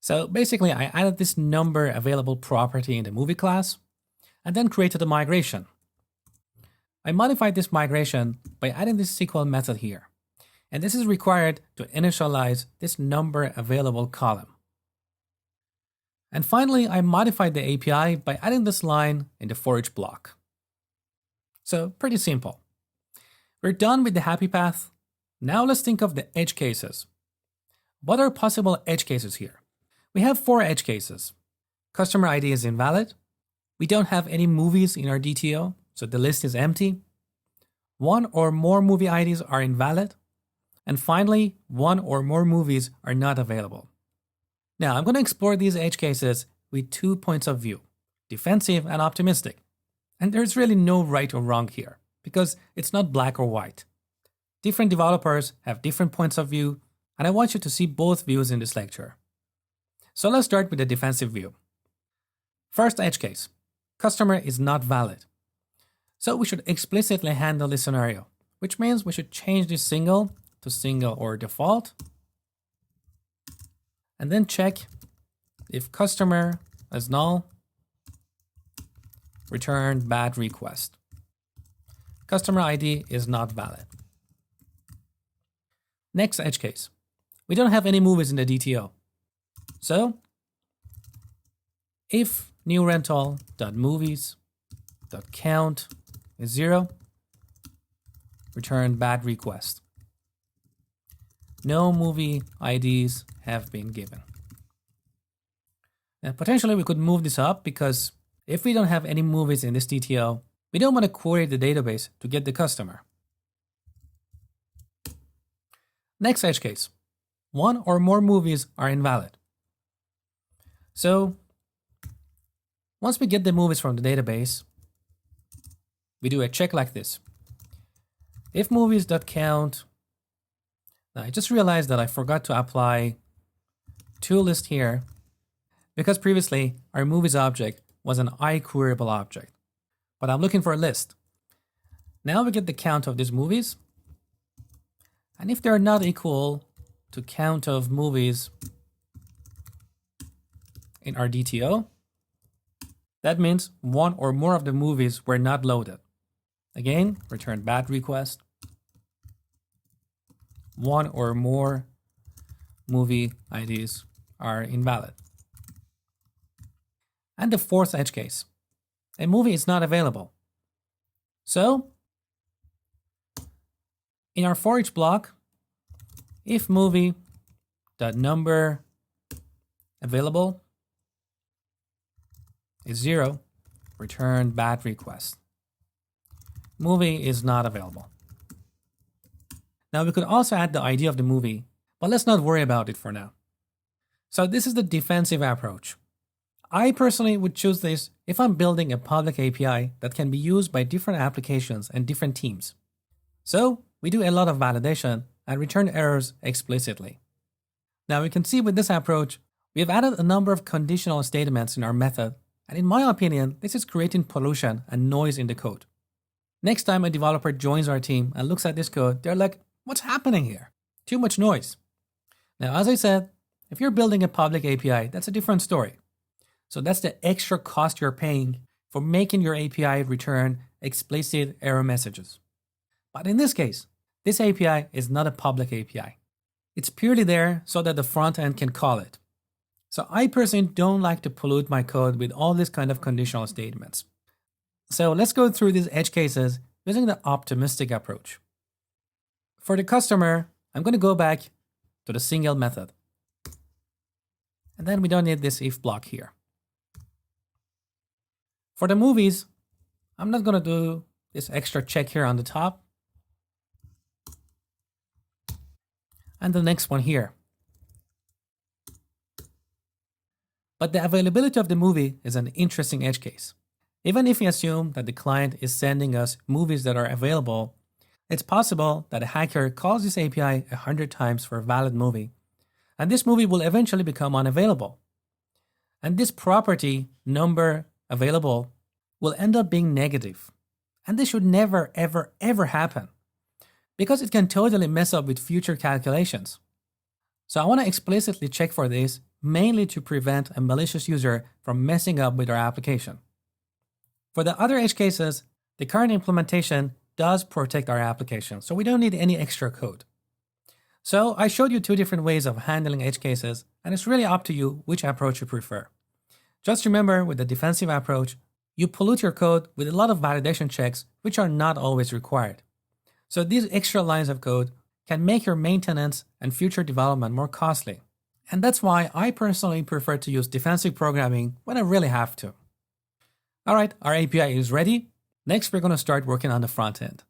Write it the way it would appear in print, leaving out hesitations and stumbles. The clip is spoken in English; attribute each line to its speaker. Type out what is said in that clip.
Speaker 1: So basically, I added this number available property in the movie class and then created a migration. I modified this migration by adding this SQL method here. And this is required to initialize this number available column. And finally, I modified the API by adding this line in the for each block. So pretty simple. We're done with the happy path. Now let's think of the edge cases. What are possible edge cases here? We have 4 edge cases. Customer ID is invalid. We don't have any movies in our DTO, so the list is empty. 1 or more movie IDs are invalid. And finally, 1 or more movies are not available. Now I'm going to explore these edge cases with 2 points of view, defensive and optimistic. And there's really no right or wrong here, because it's not black or white. Different developers have different points of view, and I want you to see both views in this lecture. So let's start with the defensive view. First edge case, customer is not valid. So we should explicitly handle this scenario, which means we should change this single to single or default, and then check if customer is null, return bad request. Customer ID is not valid. Next edge case. We don't have any movies in the DTO. So if new rental.movies.count is 0, return bad request. No movie IDs have been given. And potentially we could move this up, because if we don't have any movies in this DTO, we don't want to query the database to get the customer. Next edge case. 1 or more movies are invalid. So once we get the movies from the database, we do a check like this. If movies.count, now I just realized that I forgot to apply toList here, because previously our movies object was an iQueryable object, but I'm looking for a list. Now we get the count of these movies, and if they're not equal to count of movies in our DTO, that means 1 or more of the movies were not loaded. Again, return bad request. 1 or more movie IDs are invalid. And the fourth edge case. A movie is not available. So in our for each block, if movie.number available is 0, return bad request. Movie is not available. Now we could also add the ID of the movie, but let's not worry about it for now. So this is the defensive approach. I personally would choose this if I'm building a public API that can be used by different applications and different teams. So we do a lot of validation and return errors explicitly. Now we can see with this approach, we have added a number of conditional statements in our method, and in my opinion, this is creating pollution and noise in the code. Next time a developer joins our team and looks at this code, they're like, what's happening here? Too much noise. Now, as I said, if you're building a public API, that's a different story. So that's the extra cost you're paying for making your API return explicit error messages. But in this case, this API is not a public API. It's purely there so that the front end can call it. So I personally don't like to pollute my code with all this kind of conditional statements. So let's go through these edge cases using the optimistic approach. For the customer, I'm going to go back to the single method. And then we don't need this if block here. For the movies, I'm not going to do this extra check here on the top. And the next one here. But the availability of the movie is an interesting edge case. Even if we assume that the client is sending us movies that are available, it's possible that a hacker calls this API 100 times for a valid movie, and this movie will eventually become unavailable. And this property, number available, will end up being negative. And this should never, ever, ever happen, because it can totally mess up with future calculations. So I want to explicitly check for this mainly to prevent a malicious user from messing up with our application. For the other edge cases, the current implementation does protect our application, so we don't need any extra code. So I showed you two different ways of handling edge cases, and it's really up to you which approach you prefer. Just remember, with the defensive approach, you pollute your code with a lot of validation checks, which are not always required. So these extra lines of code can make your maintenance and future development more costly. And that's why I personally prefer to use defensive programming when I really have to. All right, our API is ready. Next, we're going to start working on the front end.